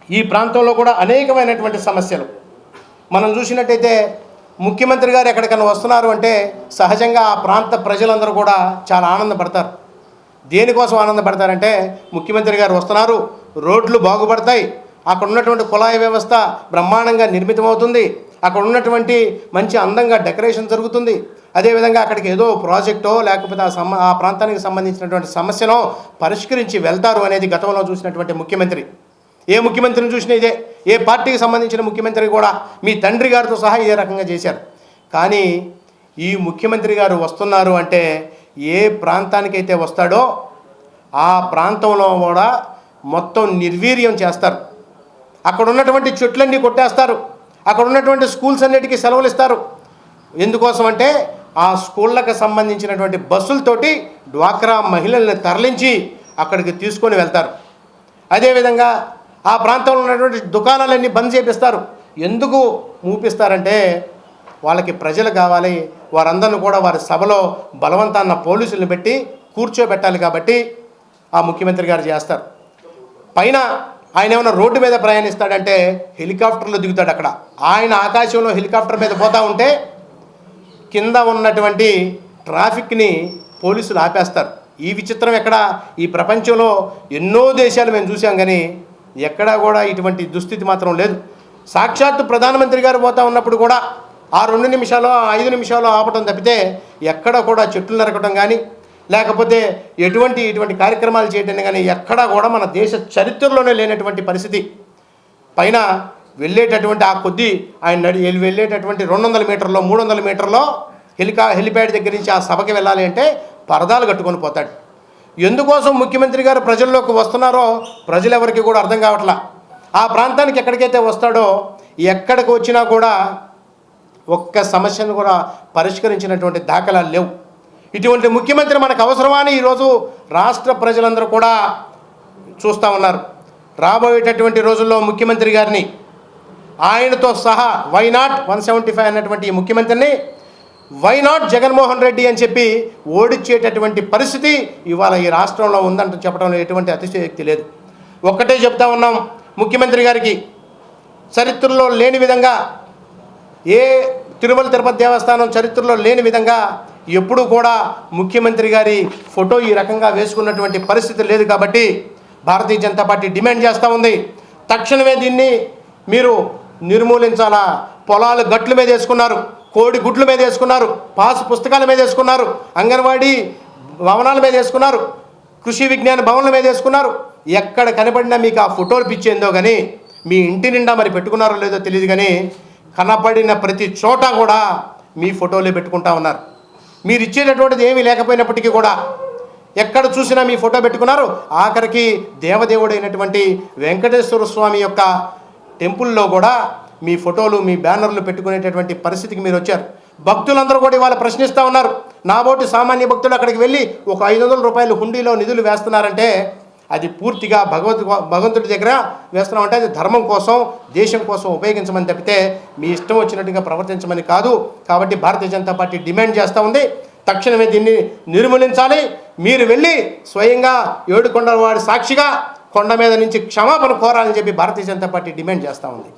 ఈ ప్రాంతంలో కూడా అనేకమైనటువంటి సమస్యలు మనం చూసినట్టయితే ముఖ్యమంత్రి గారు ఎక్కడికైనా వస్తున్నారు అంటే సహజంగా ఆ ప్రాంత ప్రజలందరూ కూడా చాలా ఆనందపడతారు. దేనికోసం ఆనందపడతారంటే ముఖ్యమంత్రి గారు వస్తున్నారు, రోడ్లు బాగుపడతాయి, అక్కడ ఉన్నటువంటి కుళాయి వ్యవస్థ బ్రహ్మాండంగా నిర్మితమవుతుంది, అక్కడ ఉన్నటువంటి మంచి అందంగా డెకరేషన్ జరుగుతుంది, అదేవిధంగా అక్కడికి ఏదో ప్రాజెక్టో లేకపోతే ఆ ప్రాంతానికి సంబంధించినటువంటి సమస్యనో పరిష్కరించి వెళ్తారు అనేది గతంలో చూసినటువంటి ముఖ్యమంత్రి. ఏ ముఖ్యమంత్రిని చూసినా ఇదే, ఏ పార్టీకి సంబంధించిన ముఖ్యమంత్రి కూడా మీ తండ్రి గారితో సహా ఇదే రకంగా చేశారు. కానీ ఈ ముఖ్యమంత్రి గారు వస్తున్నారు అంటే ఏ ప్రాంతానికైతే వస్తాడో ఆ ప్రాంతంలో కూడా మొత్తం నిర్వీర్యం చేస్తారు. అక్కడ ఉన్నటువంటి చెట్లన్నీ కొట్టేస్తారు, అక్కడ ఉన్నటువంటి స్కూల్స్ అన్నిటికీ సెలవులు ఇస్తారు. ఎందుకోసం అంటే ఆ స్కూళ్ళకు సంబంధించినటువంటి బస్సులతోటి డ్వాక్రా మహిళల్ని తరలించి అక్కడికి తీసుకొని వెళ్తారు. అదేవిధంగా ఆ ప్రాంతంలో ఉన్నటువంటి దుకాణాలన్నీ బంద్ చేపిస్తారు. ఎందుకు మూపిస్తారంటే వాళ్ళకి ప్రజలు కావాలి, వారందరిని కూడా వారి సభలో బలవంతాన్న పోలీసులను పెట్టి కూర్చోబెట్టాలి కాబట్టి ఆ ముఖ్యమంత్రి గారు చేస్తారు. పైన ఆయన ఏమైనా రోడ్డు మీద ప్రయాణిస్తాడంటే హెలికాప్టర్లో దిగుతాడు. అక్కడ ఆయన ఆకాశంలో హెలికాప్టర్ మీద పోతూ ఉంటే కింద ఉన్నటువంటి ట్రాఫిక్ని పోలీసులు ఆపేస్తారు. ఈ విచిత్రం ఎక్కడ, ఈ ప్రపంచంలో ఎన్నో దేశాలు మేము చూసాం కానీ ఎక్కడా కూడా ఇటువంటి దుస్థితి మాత్రం లేదు. సాక్షాత్తు ప్రధానమంత్రి గారు పోతా ఉన్నప్పుడు కూడా ఆ 2 నిమిషాలు 5 నిమిషాలు ఆపటం తప్పితే ఎక్కడ కూడా చెట్లు నరకటం కానీ లేకపోతే ఇటువంటి కార్యక్రమాలు చేయటం కానీ ఎక్కడా కూడా మన దేశ చరిత్రలోనే లేనటువంటి పరిస్థితి. పైన వెళ్ళేటటువంటి ఆ కొద్దీ ఆయన వెళ్ళేటటువంటి 200 మీటర్లో 300 మీటర్లో హెలిప్యాడ్ దగ్గర నుంచి ఆ సభకి వెళ్ళాలి అంటే పరదాలు కట్టుకొని పోతాడు. ఎందుకోసం ముఖ్యమంత్రి గారు ప్రజల్లోకి వస్తున్నారో ప్రజలెవరికి కూడా అర్థం కావట్లా. ఆ ప్రాంతానికి ఎక్కడికైతే వస్తాడో ఎక్కడికి వచ్చినా కూడా ఒక్క సమస్యను కూడా పరిష్కరించినటువంటి దాఖలాలు లేవు. ఇటువంటి ముఖ్యమంత్రి మనకు అవసరమా అని ఈరోజు రాష్ట్ర ప్రజలందరూ కూడా చూస్తూ ఉన్నారు. రాబోయేటటువంటి రోజుల్లో ముఖ్యమంత్రి గారిని ఆయనతో సహా వై నాట్ 175 అన్నటువంటి ఈ ముఖ్యమంత్రిని వై నాట్ జగన్మోహన్ రెడ్డి అని చెప్పి ఓడించేటటువంటి పరిస్థితి ఇవాళ ఈ రాష్ట్రంలో ఉందంటూ చెప్పడంలో ఎటువంటి అతిశయోక్తి లేదు. ఒక్కటే చెప్తా ఉన్నాం, ముఖ్యమంత్రి గారికి చరిత్రలో లేని విధంగా, ఏ తిరుమల తిరుపతి దేవస్థానం చరిత్రలో లేని విధంగా ఎప్పుడూ కూడా ముఖ్యమంత్రి గారి ఫోటో ఈ రకంగా వేసుకున్నటువంటి పరిస్థితి లేదు. కాబట్టి భారతీయ జనతా పార్టీ డిమాండ్ చేస్తూ ఉంది, తక్షణమే దీన్ని మీరు నిర్మూలించాలా. పొలాలు గట్ల మీద వేసుకున్నారు, కోడి గుడ్ల మీద వేసుకున్నారు, పాస్ పుస్తకాల మీద వేసుకున్నారు, అంగన్వాడీ భవనాల మీద వేసుకున్నారు, కృషి విజ్ఞాన భవనాల మీద వేసుకున్నారు. ఎక్కడ కనపడినా మీకు ఆ ఫోటోలు పిచ్చేందో కానీ మీ ఇంటి నిండా మరి పెట్టుకున్నారో లేదో తెలియదు కానీ కనపడిన ప్రతి చోట కూడా మీ ఫోటోలే పెట్టుకుంటా ఉన్నారు. మీరు ఇచ్చేటటువంటిది ఏమీ లేకపోయినప్పటికీ కూడా ఎక్కడ చూసినా మీ ఫోటో పెట్టుకున్నారు. ఆఖరికి దేవదేవుడైనటువంటి వెంకటేశ్వర స్వామి యొక్క టెంపుల్లో కూడా మీ ఫోటోలు మీ బ్యానర్లు పెట్టుకునేటటువంటి పరిస్థితికి మీరు వచ్చారు. భక్తులందరూ కూడా ఇవాళ ప్రశ్నిస్తూ ఉన్నారు. నాబోటి సామాన్య భక్తులు అక్కడికి వెళ్ళి ఒక 500 రూపాయలు హుండీలో నిధులు వేస్తున్నారంటే అది పూర్తిగా భగవంతుడి దగ్గర వేస్తున్నామంటే అది ధర్మం కోసం దేశం కోసం ఉపయోగించమని తప్పితే మీ ఇష్టం వచ్చినట్టుగా ప్రవర్తించమని కాదు. కాబట్టి భారతీయ జనతా పార్టీ డిమాండ్ చేస్తూ ఉంది, తక్షణమే దీన్ని నిర్మూలించాలి. మీరు వెళ్ళి స్వయంగా ఏడుకొండలవాడి సాక్షిగా కొండ మీద నుంచి క్షమాపణ కోరాలని చెప్పి భారతీయ జనతా పార్టీ డిమాండ్ చేస్తూ ఉంది.